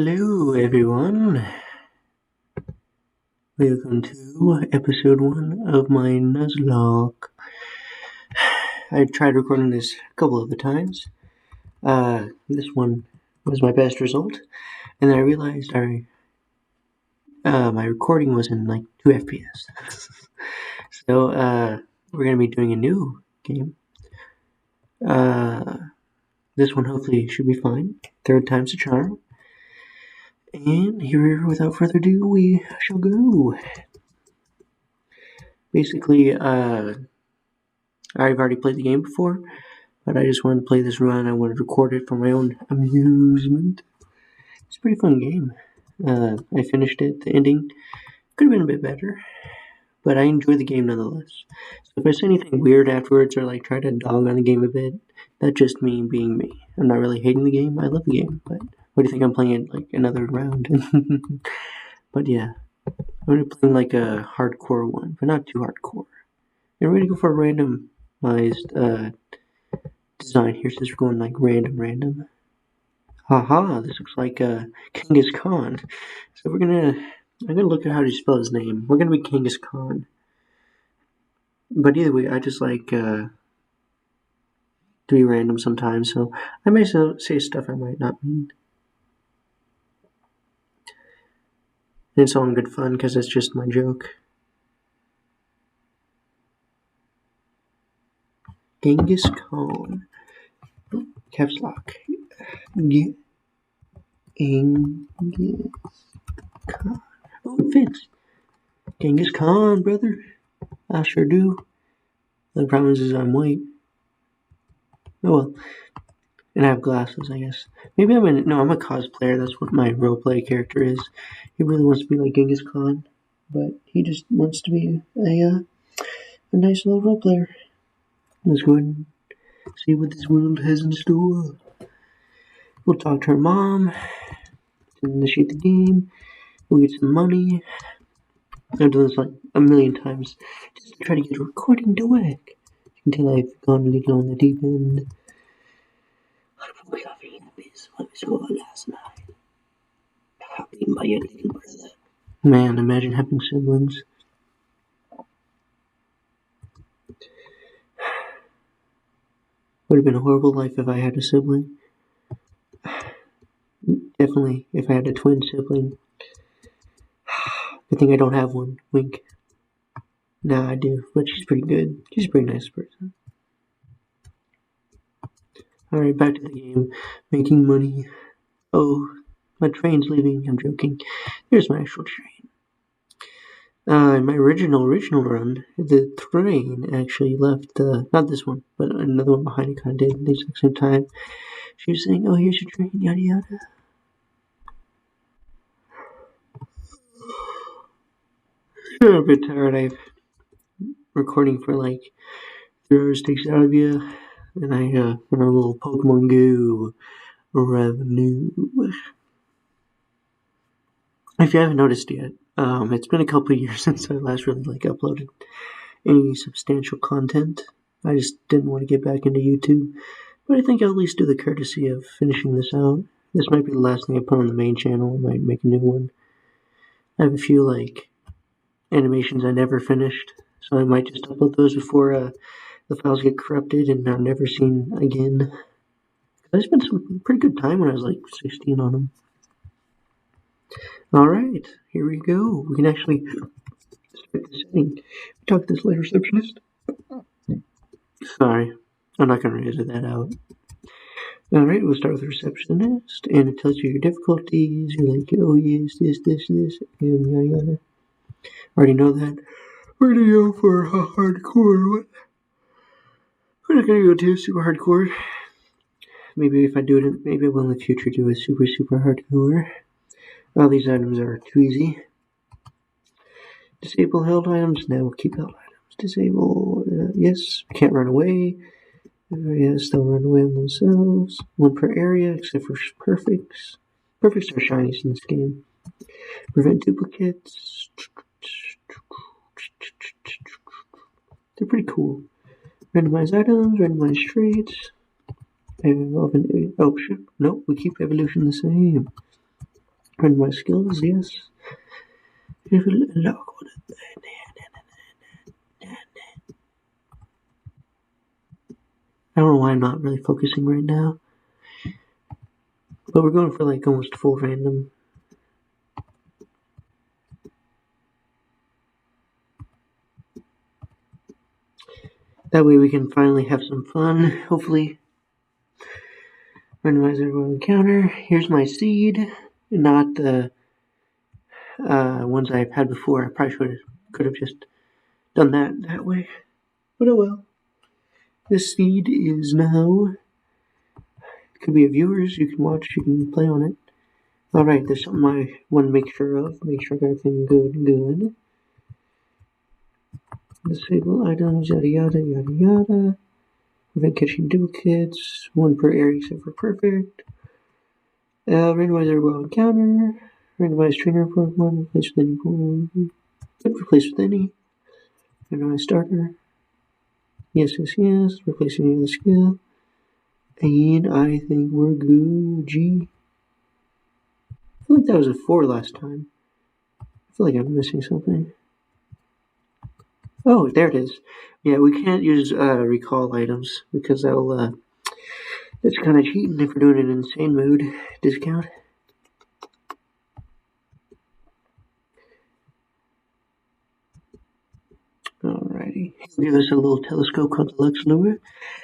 Hello, everyone. Welcome to episode 1 of my Nuzlocke. I tried recording this a couple of times. This one was my best result, and then I realized my recording was in like 2 FPS. So, we're gonna be doing a new game. This one hopefully should be fine. Third time's a charm. And here, without further ado, we shall go. Basically, I've already played the game before, but I just wanted to play this run. I wanted to record it for my own amusement. It's a pretty fun game. I finished it. The ending could have been a bit better, but I enjoy the game nonetheless. So if I say anything weird afterwards or like try to dog on the game a bit, that's just me being me. I'm not really hating the game. I love the game, but what do you think I'm playing it like another round? But yeah, I'm gonna play like a hardcore one, but not too hardcore. And we're gonna go for a randomized design here since we're going like random. Haha, this looks like Genghis Khan. So I'm gonna look at how to spell his name. We're gonna be Genghis Khan. But either way, I just like to be random sometimes, so I may say stuff I might not mean. And it's all in good fun because it's just my joke. Genghis Khan. Caps lock. Genghis Khan. Oh, it fits. Genghis Khan, brother. I sure do. The problem is I'm white. Oh well. And I have glasses, I guess. Maybe I'm a cosplayer. That's what my roleplay character is. He really wants to be like Genghis Khan, but he just wants to be a nice little role player. Let's go ahead and see what this world has in store. We'll talk to her mom, initiate the game, we'll get some money. I've done this like a million times just to try to get a recording to work. Until I've gone a little on the deep end. What was your last night? Being by your little brother. Man, imagine having siblings. Would have been a horrible life if I had a sibling. Definitely, if I had a twin sibling. Good thing I don't have one. Wink. Nah, I do, but she's pretty good. She's a pretty nice person. Alright, back to the game. Making money. Oh, my train's leaving. I'm joking. Here's my actual train. In my original run, the train actually left, not this one, but another one behind it kind of did at the exact same time. She was saying, oh, here's your train, yada yada. I'm a bit tired. I've recording for like 3 hours takes it out of you, and I went on a little Pokemon Go revenue. If you haven't noticed yet, it's been a couple of years since I last really like uploaded any substantial content. I just didn't want to get back into YouTube, but I think I'll at least do the courtesy of finishing this out. This might be the last thing I put on the main channel. I might make a new one. I have a few like animations I never finished, so I might just upload those before the files get corrupted and are never seen again. I spent some pretty good time when I was like 16 on them. Alright, here we go. We can actually start the setting. Talk to this light receptionist. Sorry, I'm not going to edit that out. Alright, we'll start with the receptionist, and it tells you your difficulties. You're like, oh yes, this, and yada yada. Already know that. We're gonna go for a hardcore. We're not gonna go too super hardcore. Maybe if I do it, maybe I will in the future do a super hardcore. All these items are too easy. Disable held items. No, we'll keep held items. Disable. Yes, can't run away. Yes, they'll run away on themselves. One per area, except for perfects. Perfects are shinies in this game. Prevent duplicates. They're pretty cool. Randomize items, randomize traits. Oh shit, nope, we keep evolution the same. Randomize skills, yes. If we lock on it. I don't know why I'm not really focusing right now. But we're going for like almost full random. That way we can finally have some fun, hopefully. Randomizer will encounter. Here's my seed, not the ones I've had before. I probably could have just done that way. But oh well. This seed is now. Could be a viewers. You can watch. You can play on it. All right. There's something I want to make sure of. Make sure I got everything good. Disable items. Yada yada yada yada. Prevent catching duplicates. One per area except for perfect. Randomizer will encounter. Randomize trainer Pokemon. Replace with any Pokemon. Replace with any. Randomize starter. Yes. Replace any other skill. And I think we're good. G. I feel like that was a 4 last time. I feel like I'm missing something. Oh, there it is. Yeah, we can't use recall items because that'll that's kind of cheating if we're doing an insane mode discount. Alrighty, he'll give us a little telescope called the Lex Luthor.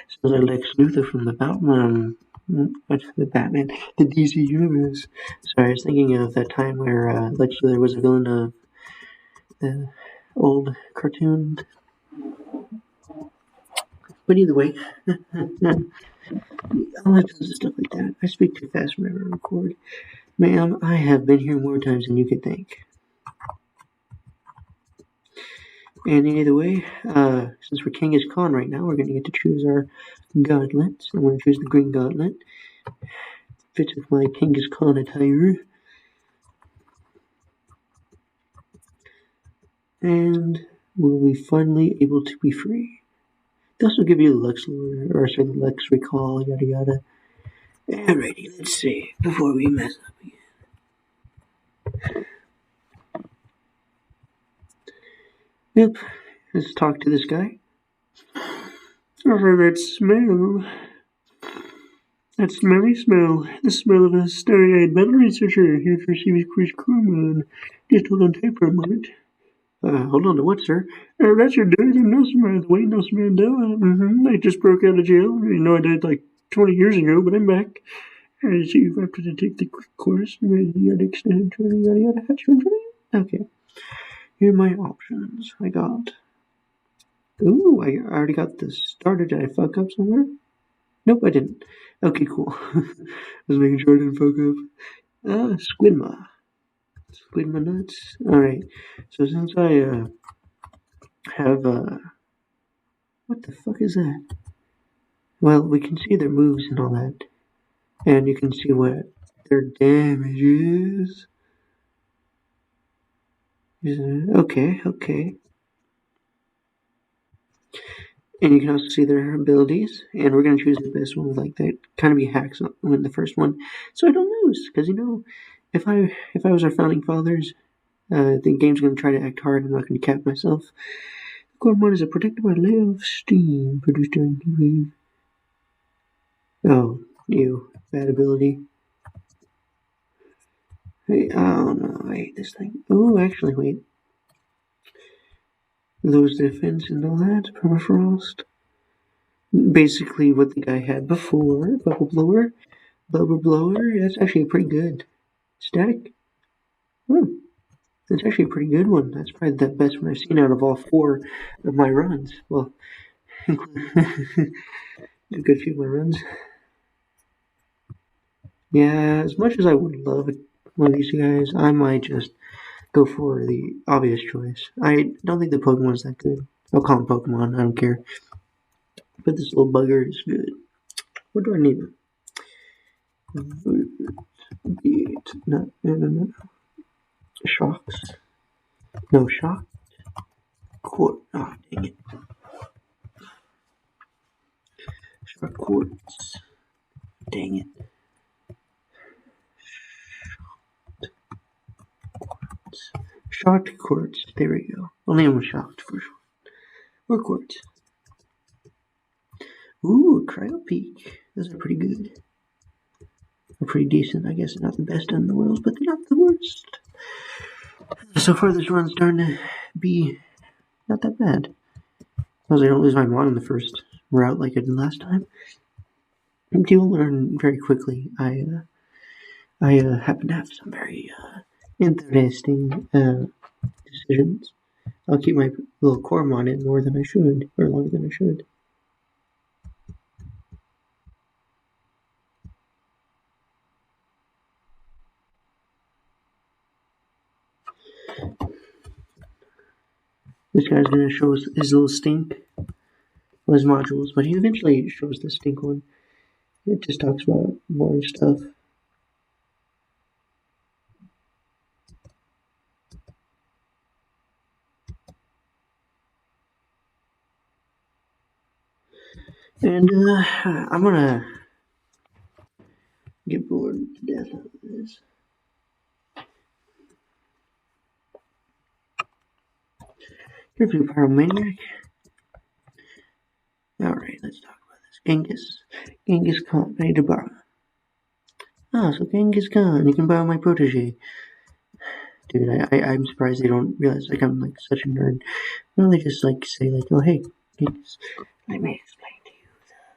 So the Lex Luthor from the Batman. The Batman, the DC universe. Sorry, I was thinking of that time where Lex Luthor was a villain of the old cartoon. But either way, I like tons of stuff like that. I speak too fast whenever I record. Ma'am, I have been here more times than you could think. And either way, since we're Genghis Khan right now, we're going to get to choose our gauntlets. I'm going to choose the green gauntlet. Fits with my Genghis Khan attire. And we'll be finally able to be free. They also give you the Lex Luthor, or sorry, the Lex Recall, yada yada. Alrighty, let's see, before we mess up again. Yep, let's talk to this guy. Oh, that smell. That smelly smell. The smell of a starry-eyed metal researcher here to receive his quiz Coromon. Just hold on tight for a moment. Hold on to what, sir? That's your dad and Nelson Wayne Nelson Mandela. I just broke out of jail. You know I died like 20 years ago, but I'm back. So you've got to take the quick course. Yada extended yada yada. Okay. Here are my options. I got. Ooh, I already got this started. Did I fuck up somewhere? Nope, I didn't. Okay, cool. I was making sure I didn't fuck up. Squidma. Squidma nuts. Alright. So since I have what the fuck is that? Well, we can see their moves and all that. And you can see what their damage is. Okay. And you can also see their abilities. And we're going to choose the best one with like that. Kind of be hacks win the first one. So I don't lose. Because, you know, if I was our founding fathers, the game's going to try to act hard. I'm not going to cap myself. Coromon is a protected by a layer of steam produced during heat wave. Oh, ew. Bad ability. Hey, oh no, I hate this thing. Oh, actually, wait. Lose defense and all that. Permafrost. Basically what the guy had before. Bubble blower. That's actually pretty good. Static. That's actually a pretty good one. That's probably the best one I've seen out of all 4 of my runs. Well, a good few of my runs. Yeah, as much as I would love one of these guys, I might just go for the obvious choice. I don't think the Pokemon's that good. I'll call him Pokemon, I don't care. But this little bugger is good. What do I need? No. Shocks. No shock. Quartz. Oh, dang it. Shock quartz. Dang it. Shocked quartz. There we go. Only I'm shocked for sure. Or quartz. Ooh, cryo peak. Those are pretty good. They're pretty decent. I guess they're not the best in the world, but they're not the worst. So far, this run's starting to be not that bad. As long as I don't lose my mod in the first route like I did last time. You will learn very quickly. I happen to have some very interesting decisions. I'll keep my little Coromon in more than I should, or longer than I should. This guy's gonna show us his little stink, his modules, but he eventually shows the stink one. It just talks about boring stuff. And I'm gonna get bored to death out of this. You're a pyromaniac. Alright, let's talk about this. Genghis Khan, I need to borrow. Ah, so Genghis Khan, you can borrow my protege. Dude, I'm surprised they don't realize like I'm like such a nerd. Why don't they just like say like, oh hey, Genghis, let me explain to you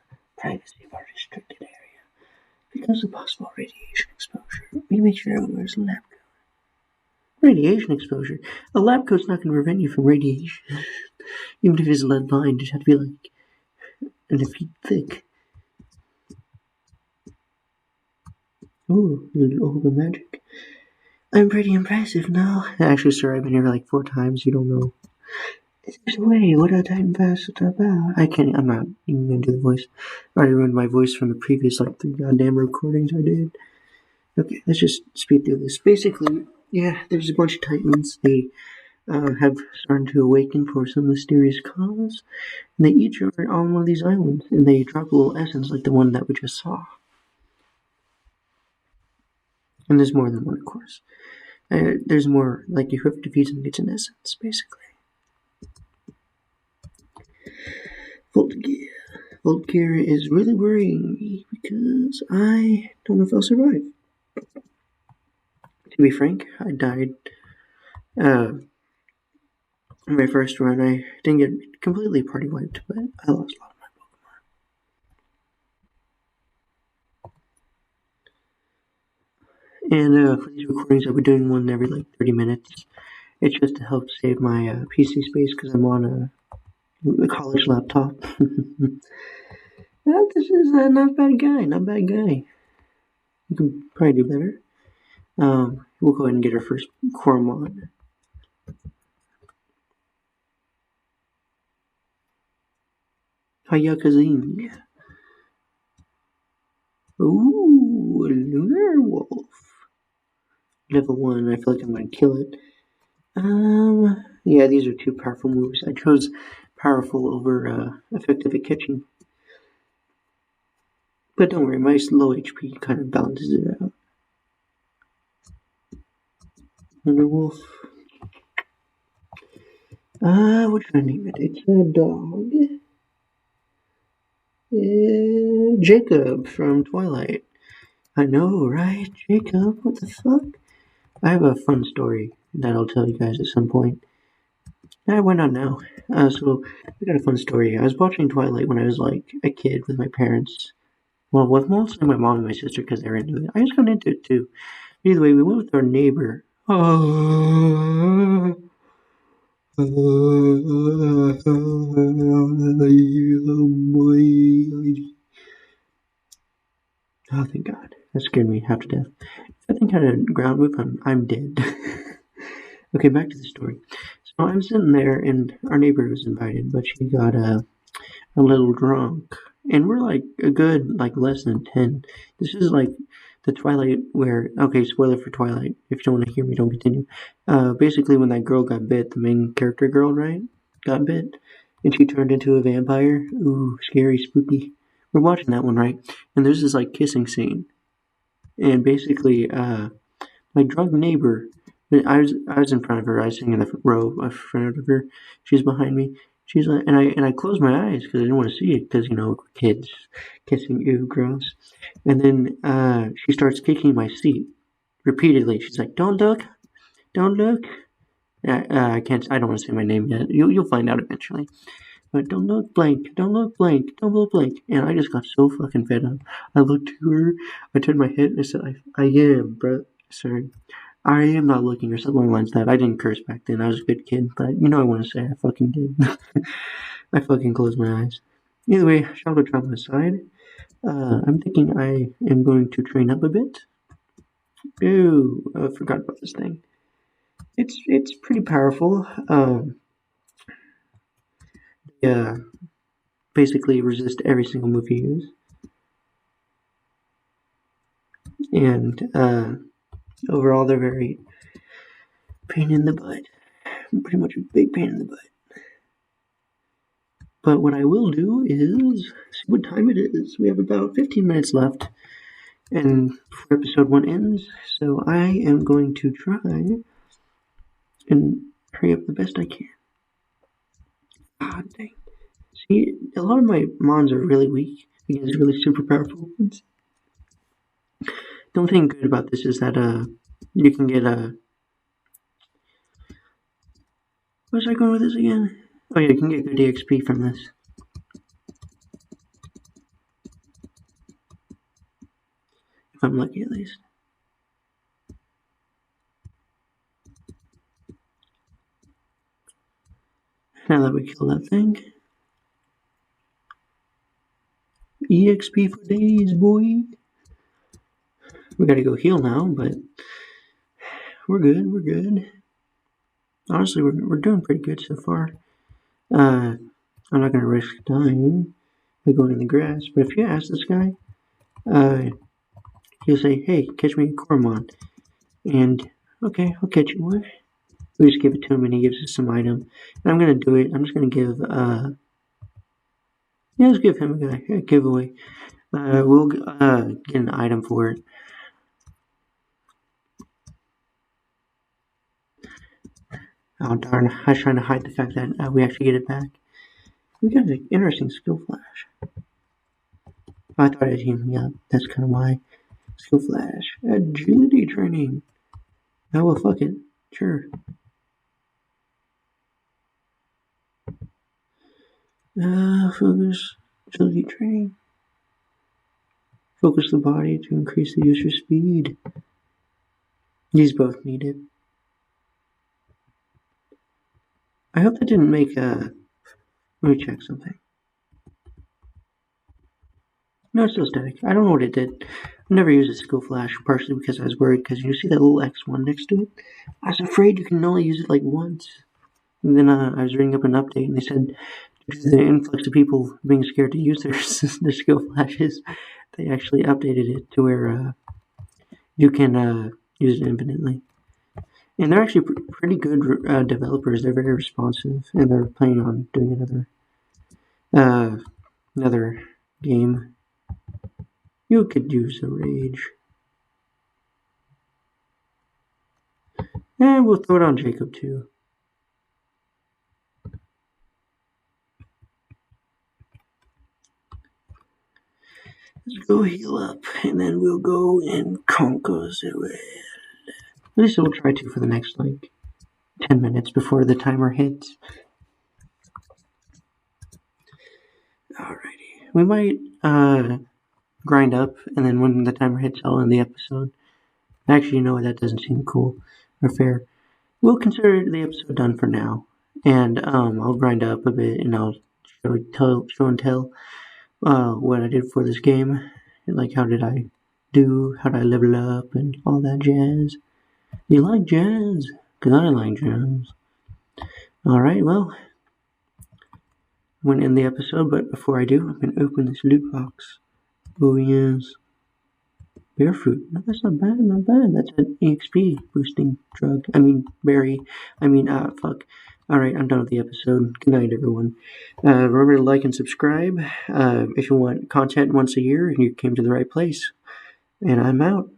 the privacy of our restricted area. Because of possible radiation exposure, we make sure everyone wears a lab coat. Radiation exposure? A lab coat's not going to prevent you from radiation. Even if it's lead lined, it'd have to be like a feet thick. Ooh, the magic. I'm pretty impressive now. Actually, sir, I've been here like 4 times. You don't know. There's a way. What a time pass about. I'm not even gonna do the voice. I already ruined my voice from the previous like 3 goddamn recordings I did. Okay, let's just speed through this. Basically, yeah, there's a bunch of titans. They have started to awaken for some mysterious cause. And they each are on one of these islands, and they drop a little essence like the one that we just saw. And there's more than one, of course. There's more, like whoever defeats them gets an essence, basically. Voltgear is really worrying me because I don't know if I'll survive. To be frank, I died in my first run. I didn't get completely party wiped, but I lost a lot of my Pokemon. And for these recordings, I'll be doing one every like 30 minutes. It's just to help save my PC space because I'm on a college laptop. Well, this is not bad guy. You can probably do better. We'll go ahead and get our first Coromon. Hayakazing. Ooh, Lunar Wolf. Level 1, I feel like I'm gonna kill it. Yeah, these are 2 powerful moves. I chose powerful over effective at catching. But don't worry, my low HP kind of balances it out. Lunar Wolf. What should I name it? It's a dog. Jacob from Twilight. I know, right? Jacob, what the fuck? I have a fun story that I'll tell you guys at some point. Why not now? So, I got a fun story. I was watching Twilight when I was like a kid with my parents. Well, with mostly my mom and my sister because they were into it. I just got into it too. Either way, we went with our neighbor. Oh, thank God. That scared me half to death. If I think I had a ground whip, I'm dead. Okay, back to the story. So I'm sitting there, and our neighbor was invited, but she got a little drunk. And we're like a good, like less than 10. This is like the Twilight where, okay, spoiler for Twilight. If you don't want to hear me, don't continue. Basically, when that girl got bit, the main character girl, right? Got bit. And she turned into a vampire. Ooh, scary, spooky. We're watching that one, right? And there's this like kissing scene. And basically, my drunk neighbor I was in front of her. I was sitting in the row in front of her. She's behind me. She's like, and I closed my eyes because I didn't want to see it because kids kissing, ew, gross. And then she starts kicking my seat repeatedly. She's like, "Don't look, don't look." I can't. I don't want to say my name yet. You'll find out eventually. But don't look blank. Don't look blank. Don't look blank. And I just got so fucking fed up. I looked to her. I turned my head and I said, "I am, bro. Sorry." I am not looking or something along the lines of that. I didn't curse back then. I was a good kid, but I want to say I fucking did. I fucking closed my eyes. Either way, childhood trauma aside, I'm thinking I am going to train up a bit. Ew, I forgot about this thing. It's pretty powerful. Yeah, basically resist every single move you use, and overall they're very pain in the butt. Pretty much a big pain in the butt. But what I will do is see what time it is. We have about 15 minutes left, and before episode 1 ends, so I am going to try and hurry up the best I can. God dang. See, a lot of my mons are really weak against really super powerful ones. The only thing good about this is that you can get a. Where's I going with this again? Oh yeah, you can get good EXP from this. If I'm lucky, at least. Now that we kill that thing. EXP for days, boy. We gotta go heal now, but we're good. Honestly, we're doing pretty good so far. I'm not gonna risk dying by going in the grass, but if you ask this guy, he'll say, "Hey, catch me a Coromon," and okay, I'll catch you one. We just give it to him, and he gives us some item. And I'm gonna do it. I'm just gonna give let's give him a giveaway. We'll get an item for it. Oh darn! I was trying to hide the fact that we actually get it back. We got an interesting skill flash. I thought I'd heal me up. That's kind of why. Skill flash. Agility training. Oh well, fuck it. Sure. Focus. Agility training. Focus the body to increase the user speed. These both need it. I hope that didn't make let me check something. No, it's still static. I don't know what it did. I never used a skill flash, partially because I was worried, because you see that little X1 next to it? I was afraid you can only use it like once. And then I was reading up an update, and they said due to the influx of people being scared to use their skill flashes, they actually updated it to where you can use it infinitely. And they're actually pretty good developers. They're very responsive, and they're planning on doing another game. You could use a rage. And we'll throw it on Jacob too. Let's go heal up, and then we'll go and conquer the world. At least we'll try to for the next, 10 minutes before the timer hits. Alrighty. We might, grind up, and then when the timer hits, I'll end the episode. Actually, you know what? That doesn't seem cool or fair. We'll consider the episode done for now, and I'll grind up a bit, and I'll show and tell what I did for this game, and like how did I do, how did I level up, and all that jazz. You like jazz? Cause I like jazz. Alright, well, I'm gonna end the episode, but before I do, I'm gonna open this loot box. Oh yes. Bear fruit. No, that's not bad. That's an EXP boosting drug. Berry. Fuck. Alright, I'm done with the episode. Good night, everyone. Remember to like and subscribe. If you want content once a year, you came to the right place. And I'm out.